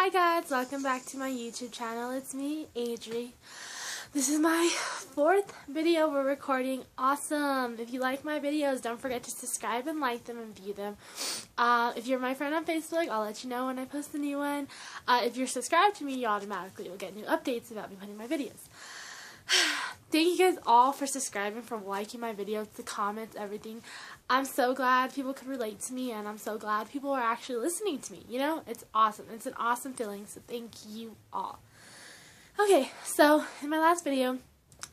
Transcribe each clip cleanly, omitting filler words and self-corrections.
Hi guys, welcome back to my YouTube channel. It's me, Adri. This is my 4th video we're recording. Awesome! If you like my videos, don't forget to subscribe and like them and view them. If you're my friend on Facebook, I'll let you know when I post a new one. If you're subscribed to me, you automatically will get new updates about me putting my videos. Thank you guys all for subscribing, for liking my videos, the comments, everything. I'm so glad people could relate to me, and I'm so glad people are actually listening to me. You know, it's awesome. It's an awesome feeling, so thank you all. Okay, so in my last video,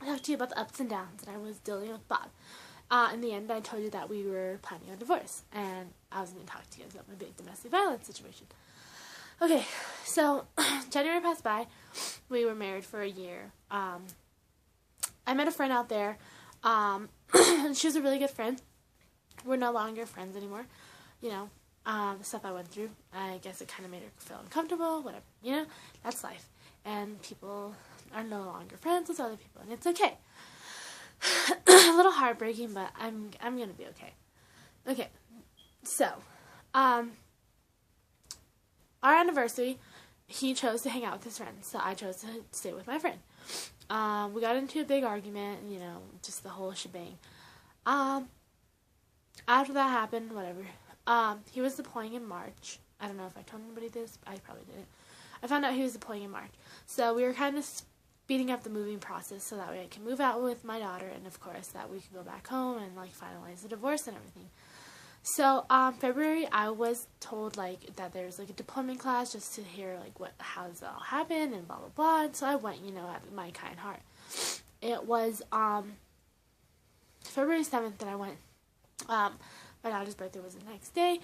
I talked to you about the ups and downs that I was dealing with Bob. In the end, I told you that we were planning on divorce, and I was going to talk to you guys about my big domestic violence situation. Okay, so January passed by. We were married for a year. I met a friend out there. She was a really good friend. We're no longer friends anymore. You know, the stuff I went through, I guess it kind of made her feel uncomfortable, whatever. You know, that's life. And people are no longer friends with other people, and it's okay. A little heartbreaking, but I'm going to be okay. Okay, so, our anniversary, he chose to hang out with his friends, so I chose to stay with my friend. We got into a big argument, you know, just the whole shebang. After that happened, whatever, he was deploying in March. I don't know if I told anybody this, I probably didn't. I found out he was deploying in March. So we were kind of speeding up the moving process so that way I can move out with my daughter, and of course that we could go back home and like finalize the divorce and everything. So, February, I was told, like, that there was, like, a deployment class just to hear, like, how does it all happen and blah, blah, blah. And so I went, you know, at my kind heart. It was, February 7th that I went. My daughter's birthday was the next day.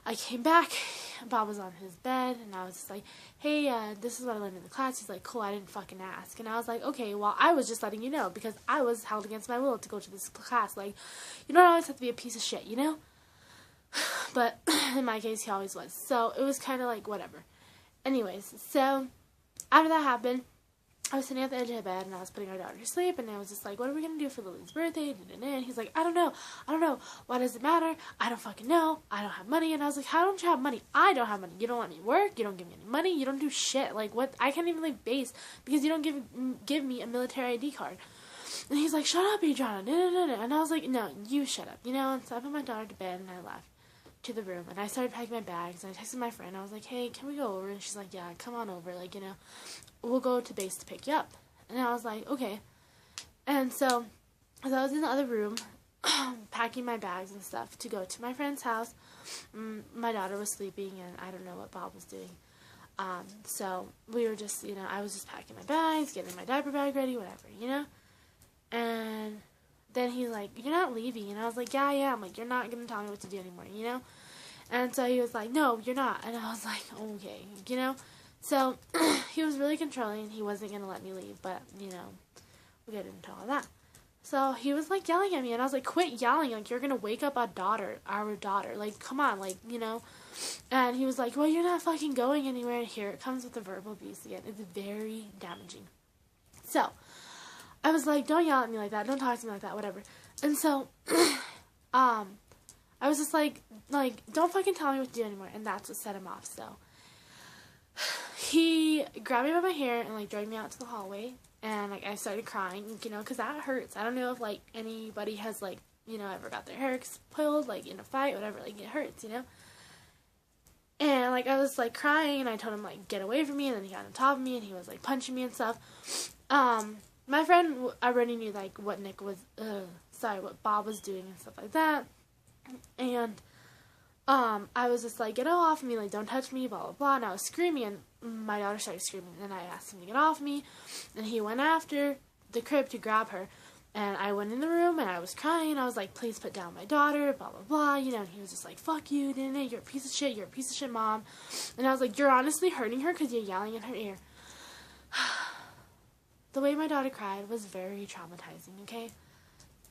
I came back. Bob was on his bed, and I was just like, hey, this is what I learned in the class. He's like, cool, I didn't fucking ask. And I was like, okay, well, I was just letting you know because I was held against my will to go to this class. Like, you don't always have to be a piece of shit, you know? But in my case, he always was. So it was kind of like whatever. Anyways, so after that happened, I was sitting at the edge of the bed and I was putting our daughter to sleep, and I was just like, what are we going to do for Lily's birthday? And he's like, I don't know. Why does it matter? I don't fucking know. I don't have money. And I was like, how don't you have money? I don't have money. You don't let me work. You don't give me any money. You don't do shit. Like, what? I can't even leave base because you don't give me a military ID card. And he's like, shut up, Adriana. No. And I was like, no, you shut up. You know, and so I put my daughter to bed and I left to the room, and I started packing my bags, and I texted my friend. I was like, hey, can we go over? And she's like, yeah, come on over, like, you know, we'll go to base to pick you up. And I was like, okay. And so, as I was in the other room, packing my bags and stuff to go to my friend's house, my daughter was sleeping, and I don't know what Bob was doing. So, we were just, you know, I was just packing my bags, getting my diaper bag ready, whatever, you know? And then he's like, you're not leaving. And I was like, yeah, I am. Like, you're not going to tell me what to do anymore, you know? And so he was like, no, you're not. And I was like, okay, you know? So he was really controlling. He wasn't going to let me leave, but, you know, we'll get into all that. So he was, like, yelling at me, and I was like, quit yelling. Like, you're going to wake up our daughter. Like, come on, like, you know? And he was like, well, you're not fucking going anywhere. And here it comes with the verbal abuse again. It's very damaging. So I was like, don't yell at me like that. Don't talk to me like that. Whatever. And so, I was just like, don't fucking tell me what to do anymore. And that's what set him off. So he grabbed me by my hair and, like, dragged me out to the hallway. And, like, I started crying, you know, because that hurts. I don't know if, like, anybody has, like, you know, ever got their hair pulled, like, in a fight, whatever. Like, it hurts, you know. And, like, I was, like, crying. And I told him, like, get away from me. And then he got on top of me. And he was, like, punching me and stuff. My friend already knew, like, what Bob was doing and stuff like that. And, I was just like, get off of me, like, don't touch me, blah, blah, blah. And I was screaming, and my daughter started screaming. And I asked him to get off me. And he went after the crib to grab her. And I went in the room, and I was crying. I was like, please put down my daughter, blah, blah, blah. You know, and he was just like, fuck you, you're a piece of shit. You're a piece of shit, mom. And I was like, you're honestly hurting her because you're yelling in her ear. The way my daughter cried was very traumatizing, okay?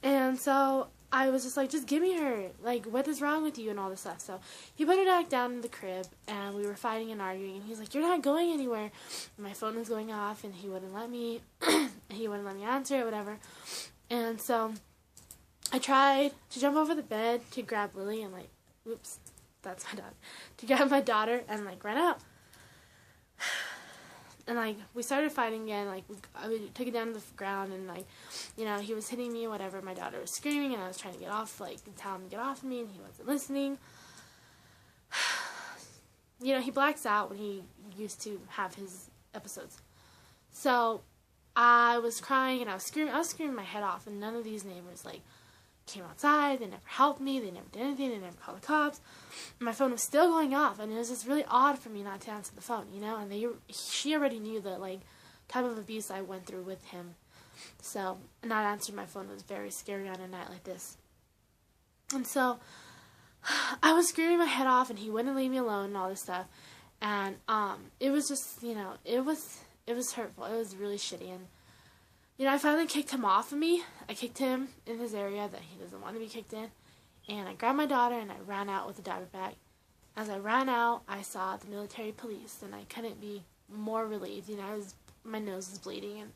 And so I was just like, just give me her. Like, what is wrong with you and all this stuff? So he put her back down in the crib, and we were fighting and arguing. And he's like, you're not going anywhere. And my phone was going off, and he wouldn't let me. He wouldn't let me answer it, whatever. And so I tried to jump over the bed to grab Lily and, like, oops, that's my dog. To grab my daughter and, like, run out. And, like, we started fighting again. Like, I took it down to the ground, and, like, you know, he was hitting me or whatever. My daughter was screaming, and I was trying to get off, like, tell him to get off of me, and he wasn't listening. You know, he blacks out when he used to have his episodes. So, I was crying, and I was screaming my head off, and none of these neighbors, like, came outside. They never helped me. They never did anything. They never called the cops. My phone was still going off, and it was just really odd for me not to answer the phone, you know. And she already knew the like type of abuse I went through with him, so not answering my phone was very scary on a night like this. And so I was screaming my head off, and he wouldn't leave me alone and all this stuff. And it was just, you know, it was hurtful. It was really shitty. And you know, I finally kicked him off of me. I kicked him in his area that he doesn't want to be kicked in. And I grabbed my daughter, and I ran out with the diaper bag. As I ran out, I saw the military police, and I couldn't be more relieved. You know, my nose was bleeding, and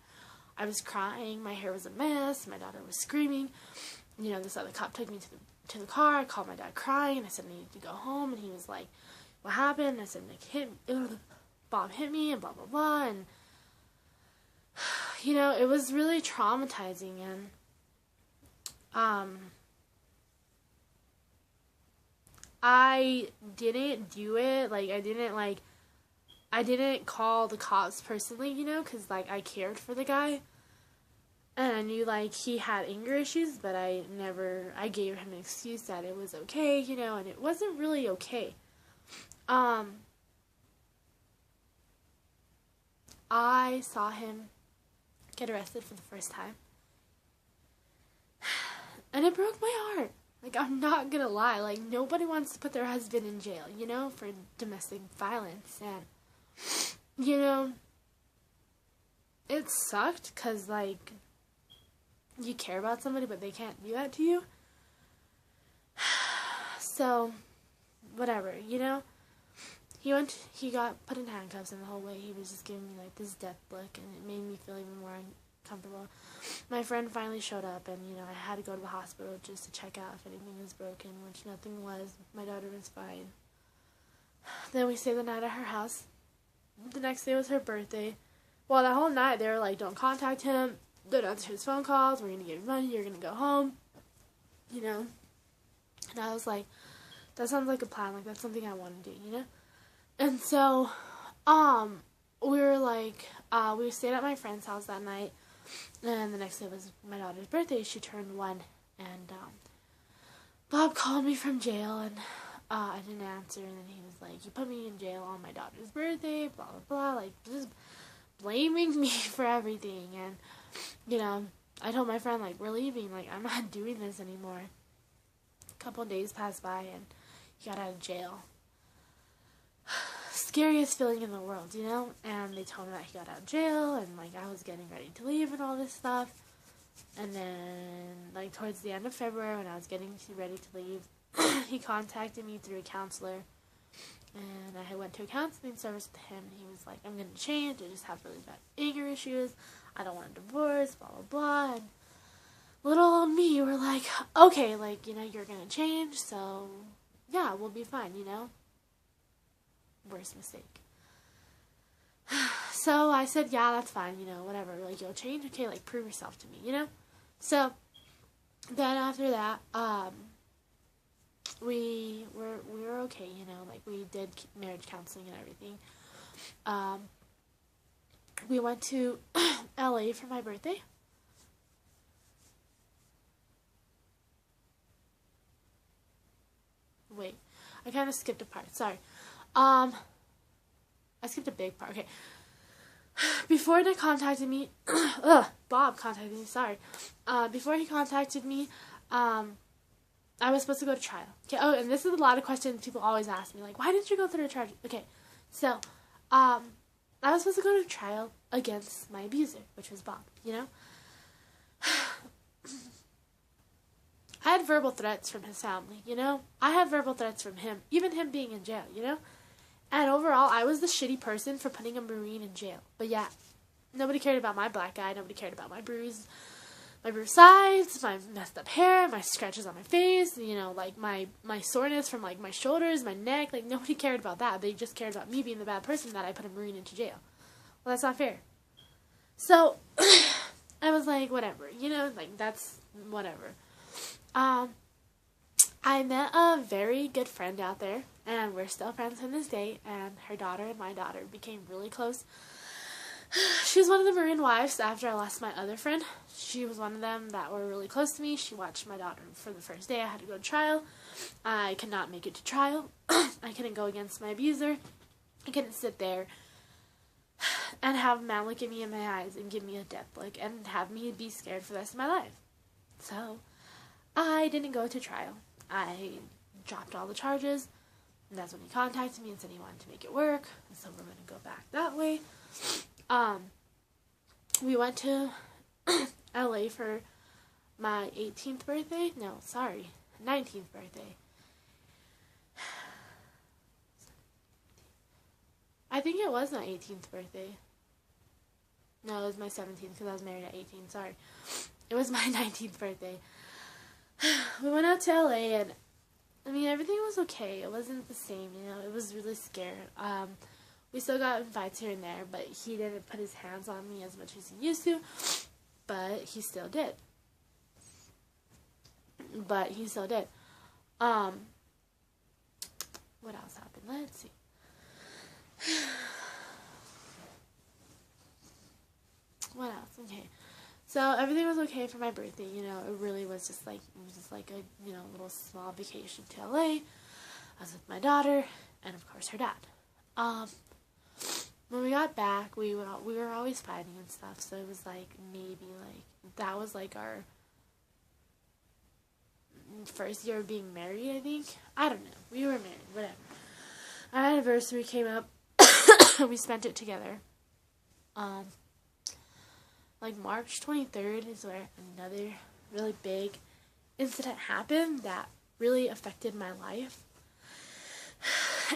I was crying. My hair was a mess. My daughter was screaming. You know, this other cop took me to the car. I called my dad crying, and I said I needed to go home. And he was like, "What happened?" And I said, Bob hit me, and blah, blah, blah. And you know, it was really traumatizing, and I didn't do it, like, I didn't call the cops personally, you know, because, like, I cared for the guy, and I knew, like, he had anger issues, but I gave him an excuse that it was okay, you know, and it wasn't really okay. I saw him get arrested for the first time, and it broke my heart. Like, I'm not gonna lie, like, nobody wants to put their husband in jail, you know, for domestic violence, and, you know, it sucked, because, like, you care about somebody, but they can't do that to you, so, whatever, you know. He got put in handcuffs, and the whole way he was just giving me, like, this death look, and it made me feel even more uncomfortable. My friend finally showed up, and, you know, I had to go to the hospital just to check out if anything was broken, which nothing was. My daughter was fine. Then we stayed the night at her house. The next day was her birthday. Well, that whole night, they were like, don't contact him, don't answer his phone calls, we're going to give you money, you're going to go home, you know. And I was like, that sounds like a plan, like, that's something I want to do, you know. And so, we were like, we stayed at my friend's house that night, and the next day was my daughter's birthday. She turned 1, and, Bob called me from jail, and, I didn't answer, and then he was like, you put me in jail on my daughter's birthday, blah, blah, blah, like, just blaming me for everything, and, you know, I told my friend, like, we're leaving, like, I'm not doing this anymore. A couple of days passed by, and he got out of jail. Scariest feeling in the world, you know, and they told me that he got out of jail, and, like, I was getting ready to leave and all this stuff, and then, like, towards the end of February, when I was getting ready to leave, he contacted me through a counselor, and I went to a counseling service with him, and he was like, I'm going to change, I just have really bad anger issues, I don't want a divorce, blah, blah, blah, and little old me were like, okay, like, you know, you're going to change, so, yeah, we'll be fine, you know. Worst mistake. So I said, yeah, that's fine, you know, whatever, like, you'll change, okay, like, prove yourself to me, you know. So then after that, we were okay, you know, like, we did marriage counseling and everything. We went to LA for my birthday. Wait, I kind of skipped a part, sorry. I skipped a big part, okay. Before they contacted me, Bob contacted me, sorry. Before he contacted me, I was supposed to go to trial. Okay, oh, and this is a lot of questions people always ask me, like, why didn't you go through the trial? Okay, so, I was supposed to go to trial against my abuser, which was Bob, you know? I had verbal threats from his family, you know? I had verbal threats from him, even him being in jail, you know? And overall, I was the shitty person for putting a Marine in jail. But yeah, nobody cared about my black eye, nobody cared about my bruised sides, my messed up hair, my scratches on my face, you know, like, my soreness from, like, my shoulders, my neck, like, nobody cared about that. They just cared about me being the bad person that I put a Marine into jail. Well, that's not fair. So, I was like, whatever, you know, like, that's whatever. I met a very good friend out there, and we're still friends to this day, and her daughter and my daughter became really close. She was one of the Marine wives after I lost my other friend. She was one of them that were really close to me. She watched my daughter for the first day. I had to go to trial. I could not make it to trial. I couldn't go against my abuser. I couldn't sit there and have a man look at me in my eyes and give me a death look and have me be scared for the rest of my life. So, I didn't go to trial. I dropped all the charges, and that's when he contacted me and said he wanted to make it work, and so we're going to go back that way. We went to LA for my 18th birthday. No, sorry, 19th birthday. I think it was my 18th birthday. No, it was my 17th because I was married at 18. Sorry. It was my 19th birthday. We went out to LA, and I mean, everything was okay. It wasn't the same, you know. It was really scared. We still got in fights here and there, but he didn't put his hands on me as much as he used to. But he still did. What else happened? Let's see. What else? Okay. So everything was okay for my birthday, you know. It really was just like a, you know, little small vacation to LA. I was with my daughter and of course her dad. When we got back, we were always fighting and stuff. So it was like maybe like that was like our first year of being married, I think. I don't know. We were married, whatever. Our anniversary came up. We spent it together. Like March 23rd is where another really big incident happened that really affected my life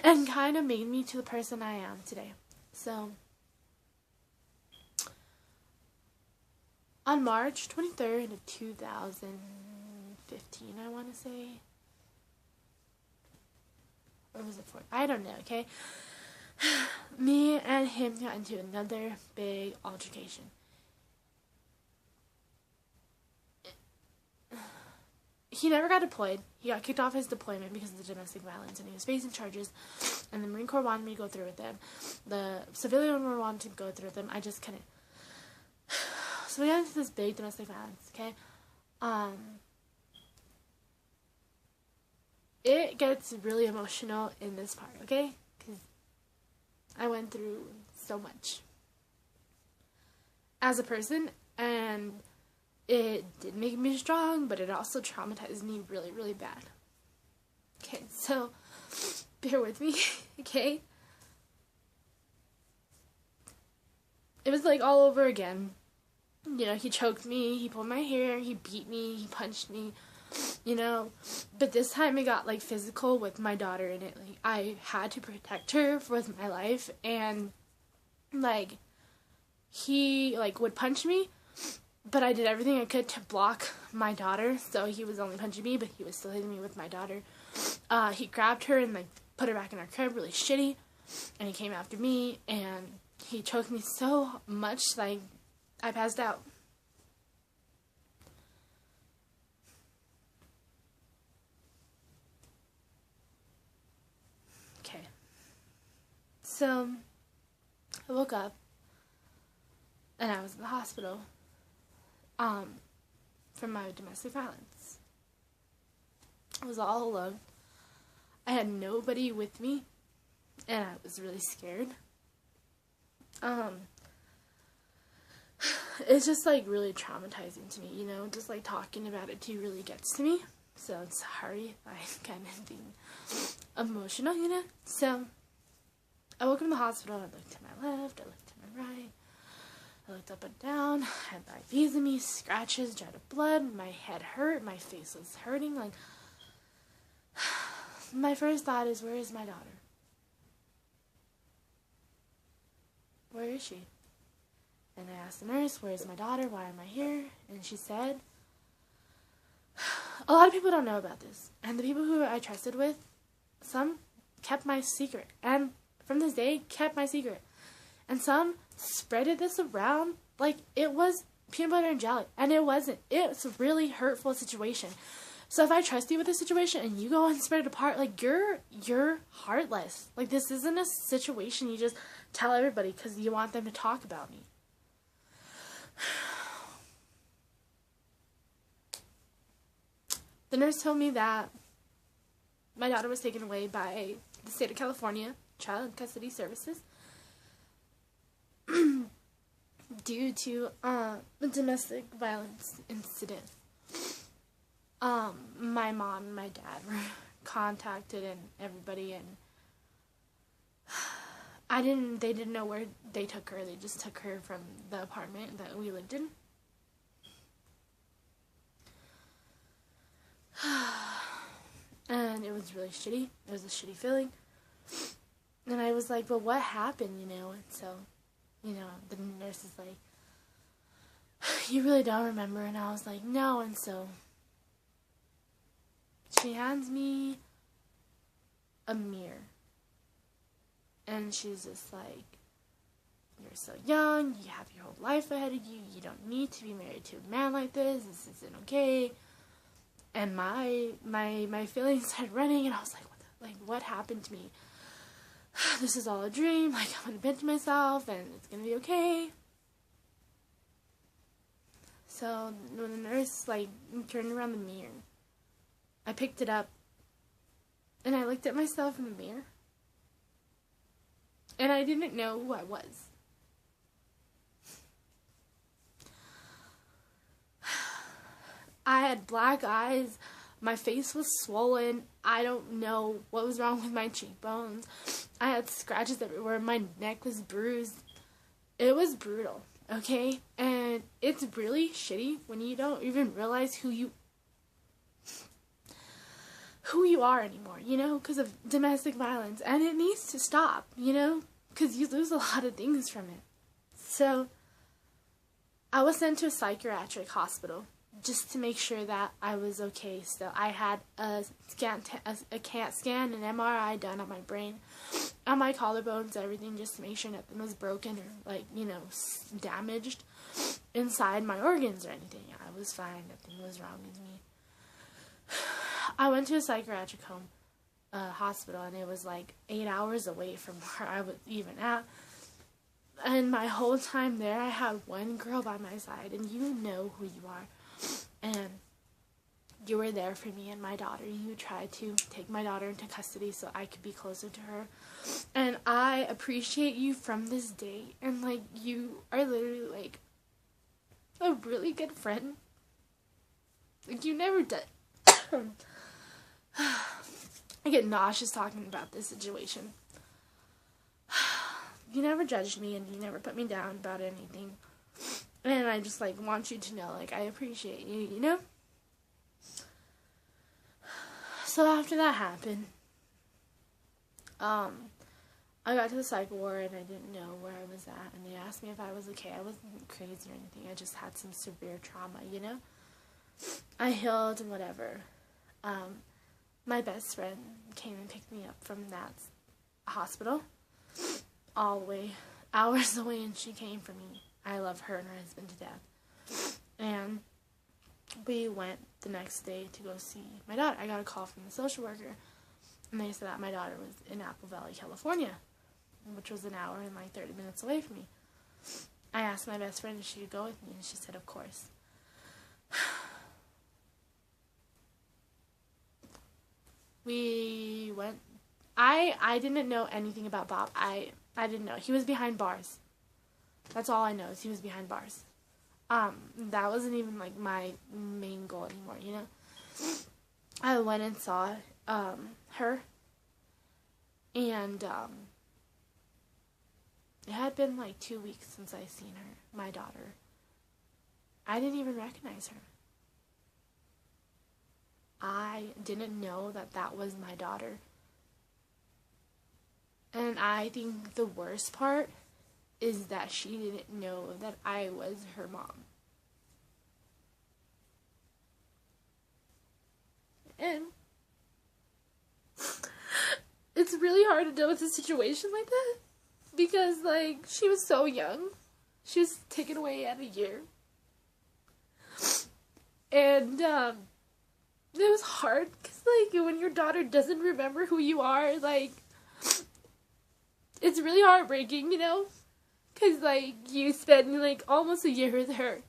and kind of made me to the person I am today. So, on March 23rd of 2015, I want to say, or was it 4? I don't know, okay? Me and him got into another big altercation. He never got deployed. He got kicked off his deployment because of the domestic violence, and he was facing charges, and the Marine Corps wanted me to go through with them. The civilian one wanted to go through with them. I just couldn't. So we got into this big domestic violence, okay? It gets really emotional in this part, okay? Because I went through so much as a person, and it did make me strong, but it also traumatized me really, really bad. Okay, so bear with me, okay? It was like all over again. You know, he choked me, he pulled my hair, he beat me, he punched me, you know. But this time it got like physical with my daughter in it. Like, I had to protect her with my life, and like he like would punch me. But I did everything I could to block my daughter, so he was only punching me, but he was still hitting me with my daughter. He grabbed her and, like, put her back in her crib really shitty, and he came after me, and he choked me so much, like, I passed out. Okay. So, I woke up, and I was in the hospital. From my domestic violence. I was all alone. I had nobody with me, and I was really scared. It's just, like, really traumatizing to me, you know, just, like, talking about it too really gets to me, so I'm sorry if I'm kind of being emotional, you know. So, I woke up in the hospital, I looked to my left, I looked to my right, I looked up and down, I had IVs in me, scratches, dried up blood, my head hurt, my face was hurting, like, my first thought is, where is my daughter? Where is she? And I asked the nurse, where is my daughter, why am I here? And she said, a lot of people don't know about this, and the people who I trusted with, some kept my secret, and from this day, kept my secret, and some spreaded this around like it was peanut butter and jelly. And it wasn't. It's a really hurtful situation. So if I trust you with a situation and you go and spread it apart, like, you're heartless. Like, this isn't a situation you just tell everybody because you want them to talk about me. The nurse told me that my daughter was taken away by the state of California Child Custody Services due to a domestic violence incident. My mom and my dad were contacted and everybody, and they didn't know where they took her. They just took her from the apartment that we lived in. And it was really shitty. It was a shitty feeling. And I was like, but what happened, And so, the nurse is like, you really don't remember? And I was like, no. And so she hands me a mirror. And she's just like, you're so young, you have your whole life ahead of you, you don't need to be married to a man like this isn't okay. And my feelings started running, and I was like, what happened to me? This is all a dream, like, I'm gonna pinch myself, and it's gonna be okay. So, when the nurse, turned around the mirror, I picked it up, and I looked at myself in the mirror, and I didn't know who I was. I had black eyes, my face was swollen, I don't know what was wrong with my cheekbones, I had scratches everywhere, my neck was bruised. It was brutal, okay? And it's really shitty when you don't even realize who you are anymore, because of domestic violence. And it needs to stop, because you lose a lot of things from it. So, I was sent to a psychiatric hospital just to make sure that I was okay. So I had a CAT scan, an MRI done on my brain, on my collarbones, everything, just to make sure nothing was broken or, damaged inside my organs or anything. I was fine. Nothing was wrong with me. I went to a psychiatric hospital, and it was 8 hours away from where I was even at. And my whole time there, I had one girl by my side, and you know who you are. And you were there for me and my daughter. You tried to take my daughter into custody so I could be closer to her. And I appreciate you from this day. And, you are literally, a really good friend. You never did. I get nauseous talking about this situation. You never judged me, and you never put me down about anything. And I just, want you to know, I appreciate you, So after that happened, I got to the psych ward, and I didn't know where I was at, and they asked me if I was okay. I wasn't crazy or anything. I just had some severe trauma, I healed and whatever. My best friend came and picked me up from that hospital, all the way, hours away, and she came for me. I love her and her husband to death. And we went the next day to go see my daughter. I got a call from the social worker, and they said that my daughter was in Apple Valley, California, which was an hour and 30 minutes away from me. I asked my best friend if she could go with me, and she said, of course. We went. I didn't know anything about Bob. I didn't know. He was behind bars. That's all I know is he was behind bars. That wasn't even, my main goal anymore, I went and saw, her, and, it had been, 2 weeks since I seen her, my daughter. I didn't even recognize her. I didn't know that was my daughter. And I think the worst part is that she didn't know that I was her mom. And it's really hard to deal with a situation like that because, like, she was so young. She was taken away at a year. And, it was hard, because, like, when your daughter doesn't remember who you are, like, it's really heartbreaking, you know? Because, like, you spend, like, almost a year with her.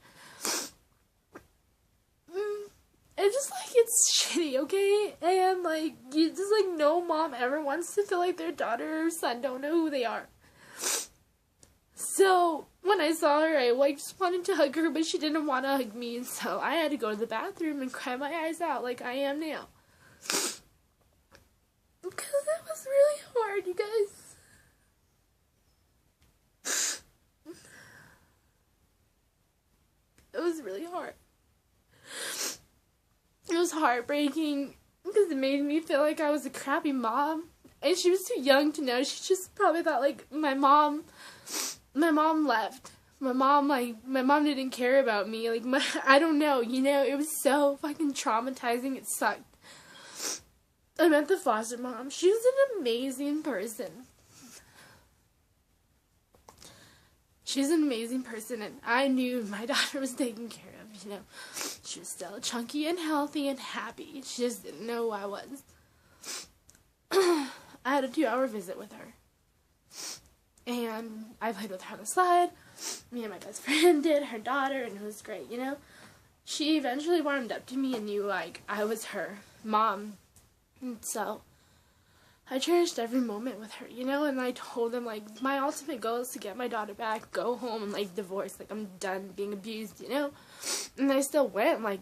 And just, like, it's shitty, okay? And, like, you just, like, no mom ever wants to feel like their daughter or son don't know who they are. So, when I saw her, I, like, just wanted to hug her, but she didn't want to hug me, so I had to go to the bathroom and cry my eyes out like I am now. Because it was really hard, you guys. It was really hard. It was heartbreaking because it made me feel like I was a crappy mom. And she was too young to know. She just probably thought, like, my mom left. My mom didn't care about me. Like, I don't know, you know, it was so fucking traumatizing. It sucked. I met the foster mom. She was an amazing person. She's an amazing person, and I knew my daughter was taken care of, you know. She was still chunky and healthy and happy. She just didn't know who I was. I had a 2-hour visit with her. And I played with her on the slide. Me and my best friend did, her daughter, and it was great, you know. She eventually warmed up to me and knew, like, I was her mom. And so I cherished every moment with her, you know, and I told them, like, my ultimate goal is to get my daughter back, go home, and, like, divorce. Like, I'm done being abused, you know. And I still went, like,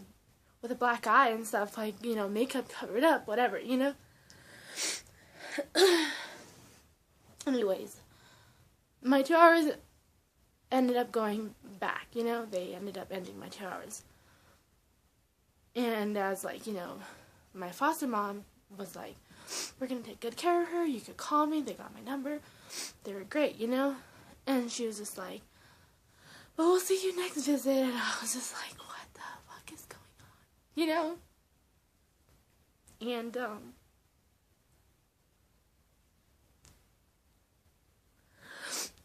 with a black eye and stuff, like, you know, makeup covered up, whatever, you know. Anyways, my 2 hours ended up going back, you know. They ended up ending my 2 hours. And as, like, you know, my foster mom was like, we're going to take good care of her. You could call me. They got my number. They were great, you know. And she was just like, well, we'll see you next visit. And I was just like, what the fuck is going on? You know? And,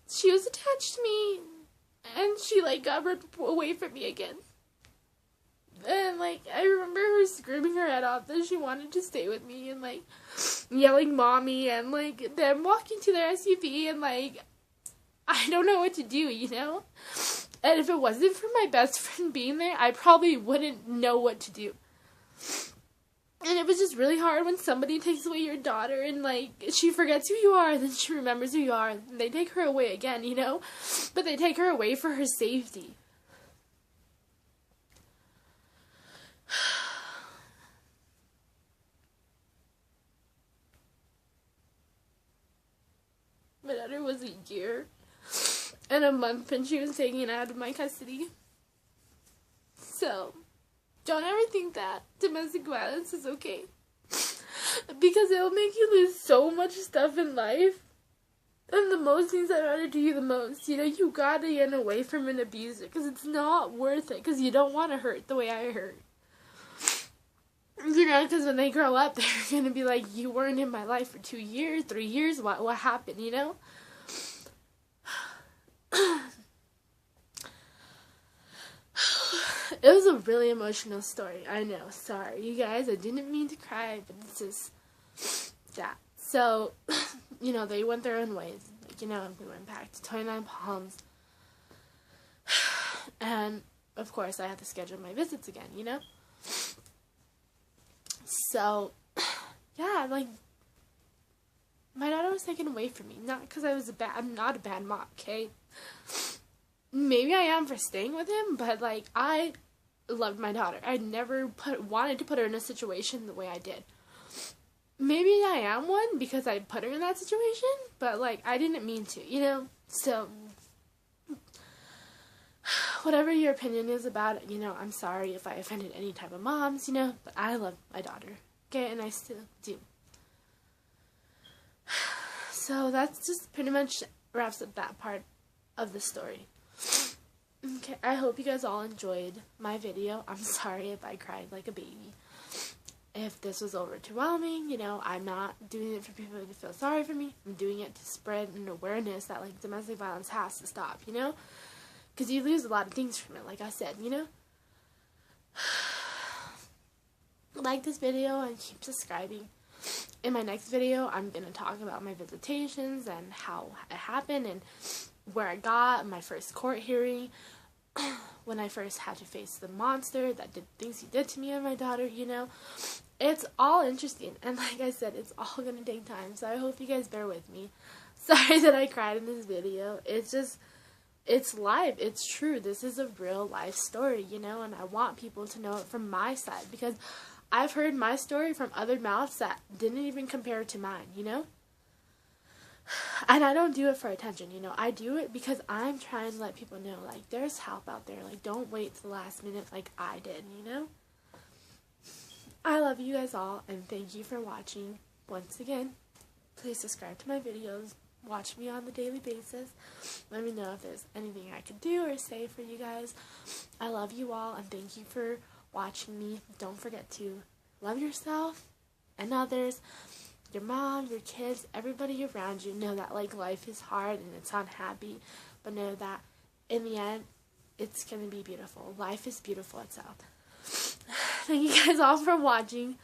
she was attached to me. And she, like, got ripped away from me again. And, like, I remember her screaming her head off that she wanted to stay with me and, like, yelling mommy and, like, them walking to their SUV and, like, I don't know what to do, you know? And if it wasn't for my best friend being there, I probably wouldn't know what to do. And it was just really hard when somebody takes away your daughter and, like, she forgets who you are and then she remembers who you are and they take her away again, you know? But they take her away for her safety. My daughter was a year and a month when she was taken out of my custody. So, don't ever think that domestic violence is okay. Because it'll make you lose so much stuff in life. And the most things that matter to you the most, you know, you gotta get away from an abuser. Because it's not worth it. Because you don't want to hurt the way I hurt. You know, because when they grow up, they're going to be like, you weren't in my life for 2 years, 3 years, what happened, you know? It was a really emotional story, I know, sorry, you guys, I didn't mean to cry, but it's just that. So, you know, they went their own ways, like, you know, we went back to 29 Palms, and, of course, I had to schedule my visits again, you know? So, yeah, like, my daughter was taken away from me. Not because I'm not a bad mom, okay? Maybe I am for staying with him, but, like, I loved my daughter. I never wanted to put her in a situation the way I did. Maybe I am one because I put her in that situation, but, like, I didn't mean to, you know? So, whatever your opinion is about it, you know, I'm sorry if I offended any type of moms, you know, but I love my daughter, okay, and I still do. So that's just pretty much wraps up that part of the story. Okay, I hope you guys all enjoyed my video. I'm sorry if I cried like a baby. if this was overwhelming, you know, I'm not doing it for people to feel sorry for me. I'm doing it to spread an awareness that, like, domestic violence has to stop, you know? Because you lose a lot of things from it, like I said, you know? Like this video and keep subscribing. In my next video, I'm going to talk about my visitations and how it happened and where I got my first court hearing, when I first had to face the monster that did things he did to me and my daughter, you know. It's all interesting, and like I said, it's all going to take time, so I hope you guys bear with me. Sorry that I cried in this video. It's just, it's life. It's true. This is a real life story, you know, and I want people to know it from my side, because I've heard my story from other mouths that didn't even compare to mine, you know? And I don't do it for attention, you know? I do it because I'm trying to let people know, like, there's help out there. Like, don't wait till the last minute like I did, you know? I love you guys all, and thank you for watching. Once again, please subscribe to my videos. Watch me on the daily basis. Let me know if there's anything I could do or say for you guys. I love you all, and thank you for watching me. Don't forget to love yourself and others, your mom, your kids, everybody around you. Know that, like, life is hard and it's unhappy, but know that in the end, it's going to be beautiful. Life is beautiful itself. Thank you guys all for watching,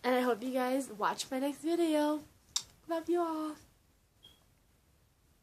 and I hope you guys watch my next video. Love you all.